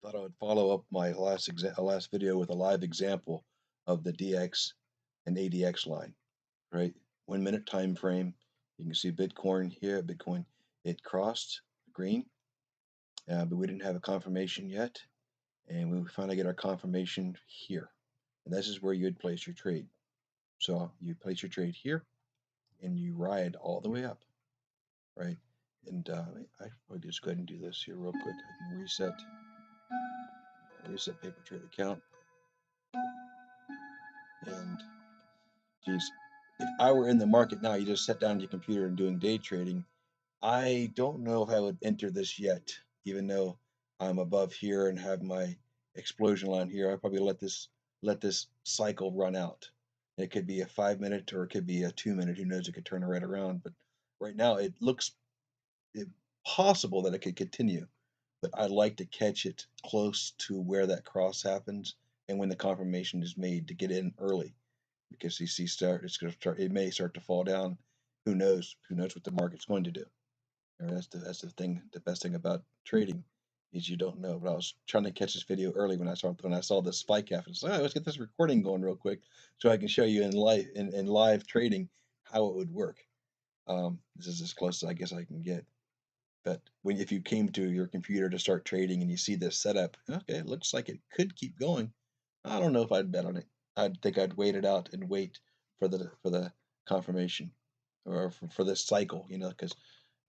Thought I would follow up my last video with a live example of the DX and ADX line, right? 1 minute time frame. You can see Bitcoin here. Bitcoin, it crossed green, but we didn't have a confirmation yet, and we finally get our confirmation here, and this is where you'd place your trade. So you place your trade here, and you ride all the way up, right? And I'll just go ahead and do this here real quick. I can reset paper trade account. And geez, if I were in the market now, you just sat down at your computer and doing day trading, I don't know if I would enter this yet, even though I'm above here and have my explosion line here. I'd probably let this cycle run out. It could be a 5 minute or it could be a 2 minute. Who knows? It could turn right around. But right now, it looks possible that it could continue. But I'd like to catch it close to where that cross happens and when the confirmation is made to get in early, because you see it may start to fall down. Who knows what the market's going to do. And that's the best thing about trading is you don't know. But I was trying to catch this video early when I saw this spike happen. So let's get this recording going real quick so I can show you in live trading how it would work. This is as close as I guess I can get. But if you came to your computer to start trading and you see this setup, okay, it looks like it could keep going. I don't know if I'd bet on it. I'd think I'd wait it out and wait for the confirmation or for this cycle, because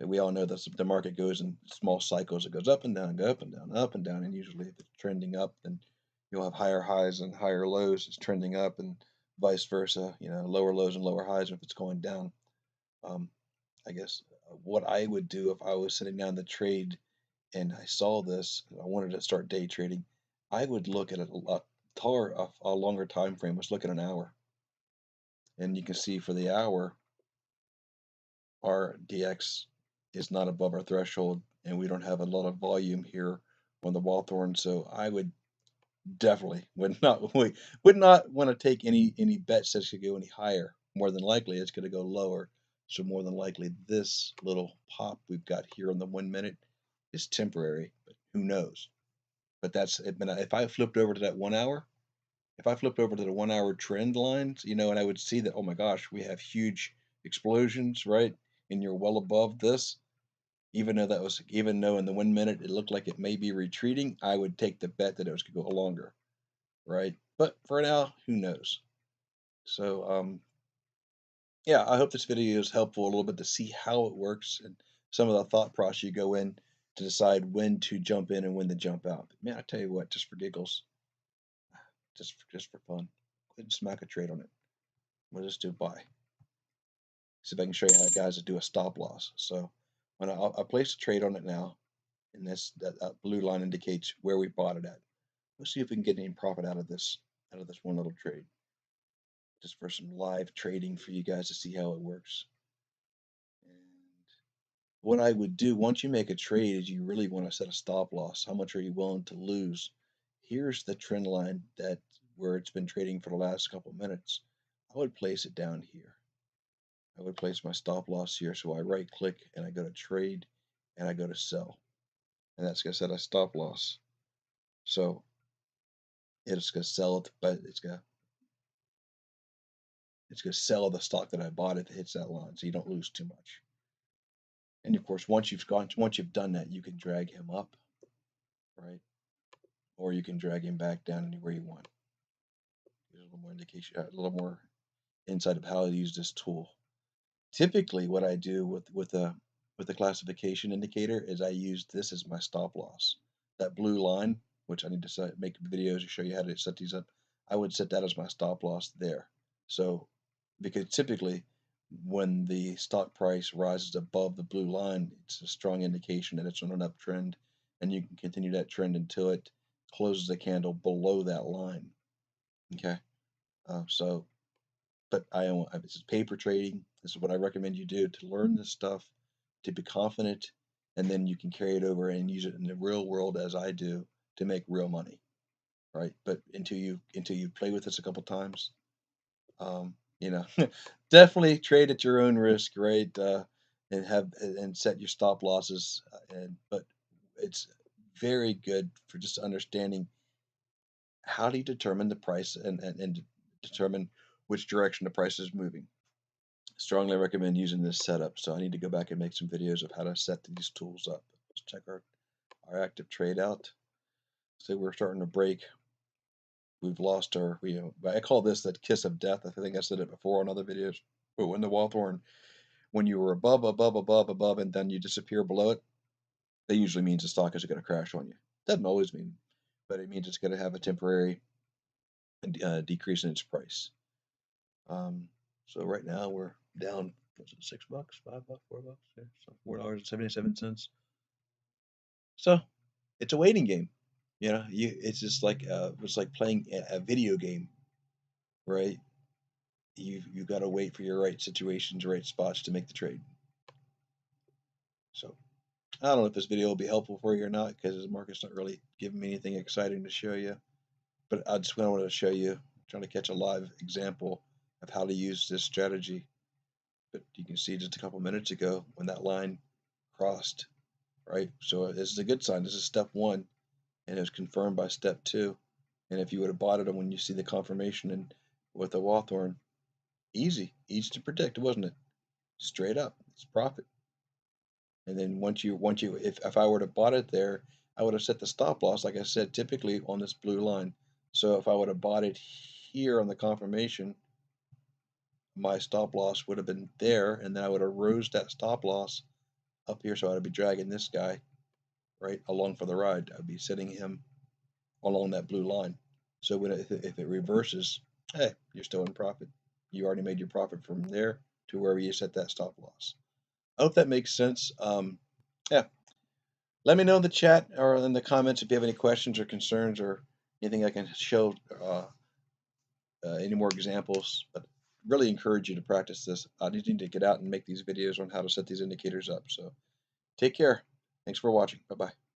we all know that the market goes in small cycles. It goes up and down, go up and down, up and down, and usually if it's trending up, then you'll have higher highs and higher lows. It's trending up, and vice versa. Lower lows and lower highs if it's going down. Um, I guess what I would do if I was sitting down to trade and I saw this, I wanted to start day trading, I would look at a longer time frame. Let's look at an hour, and you can see for the hour, our DX is not above our threshold, and we don't have a lot of volume here on the Wallthorn. So I would definitely would not want to take any bets that should go any higher. More than likely, it's going to go lower. So more than likely, this little pop we've got here on the 1 minute is temporary, but who knows? But that's it. If I flipped over to that 1 hour, if I flipped over to the 1 hour trend lines, and I would see that, oh my gosh, we have huge explosions, right? And you're well above this, even though in the 1 minute it looked like it may be retreating, I would take the bet that it was going to go longer, right? But for now, who knows? So, yeah, I hope this video is helpful a little bit to see how it works and some of the thought process you go in to decide when to jump in and when to jump out. But man, I tell you what, just for giggles, just for fun, go ahead and smack a trade on it. We'll just do buy. See if I can show you how guys to do a stop loss. So when I place a trade on it now, and that blue line indicates where we bought it at. Let's see if we can get any profit out of this one little trade, just for some live trading for you guys to see how it works. And what I would do once you make a trade is you really want to set a stop loss. How much are you willing to lose? Here's the trend line where it's been trading for the last couple minutes. I would place it down here. I would place my stop loss here. So I right click and I go to trade and I go to sell. And that's going to set a stop loss. So it's going to sell it, but it's going to sell the stock that I bought if it hits that line, so you don't lose too much. And of course, once you've done that, you can drag him up, right? Or you can drag him back down anywhere you want. There's a little more indication, a little more insight of how to use this tool. Typically, what I do with the classification indicator is I use this as my stop loss. That blue line, which I need to make videos to show you how to set these up, I would set that as my stop loss there. So, because typically when the stock price rises above the blue line, it's a strong indication that it's on an uptrend, and you can continue that trend until it closes the candle below that line. Okay, but this is paper trading. This is what I recommend you do to learn this stuff, to be confident, and then you can carry it over and use it in the real world as I do to make real money, right? But until you play with this a couple times, you know, definitely trade at your own risk, right? And set your stop losses. But it's very good for just understanding how do you determine the price and determine which direction the price is moving. Strongly recommend using this setup. So I need to go back and make some videos of how to set these tools up. Let's check our active trade out. So we're starting to break. We've lost our, I call this the kiss of death. I think I said it before on other videos. But when the Wallthorn, when you were above, and then you disappear below it, that usually means the stock is going to crash on you. Doesn't always mean, but it means it's going to have a temporary decrease in its price. So right now we're down, what's it, $6, $5, $4, yeah, so $4.77. So it's a waiting game. It's just like it's like playing a video game, right? You got to wait for your right situations, right spots to make the trade. So I don't know if this video will be helpful for you or not, because the market's not really giving me anything exciting to show you. But I just wanted to show you, trying to catch a live example of how to use this strategy. But you can see just a couple minutes ago when that line crossed, right? So this is a good sign. This is step one, and it was confirmed by step two. And if you would have bought it when you see the confirmation and with the Wallthorn, easy to predict, wasn't it? Straight up, it's profit. And then once you, if I were to bought it there, I would have set the stop loss, like I said, typically on this blue line. So if I would have bought it here on the confirmation, my stop loss would have been there, and then I would have rose that stop loss up here. So I'd be dragging this guy right along for the ride. I'd be setting him along that blue line. So when if it reverses, hey, you're still in profit. You already made your profit from there to wherever you set that stop loss. I hope that makes sense. Yeah. Let me know in the chat or in the comments if you have any questions or concerns or anything I can show, any more examples. But really encourage you to practice this. I just need to get out and make these videos on how to set these indicators up. So take care. Thanks for watching. Bye-bye.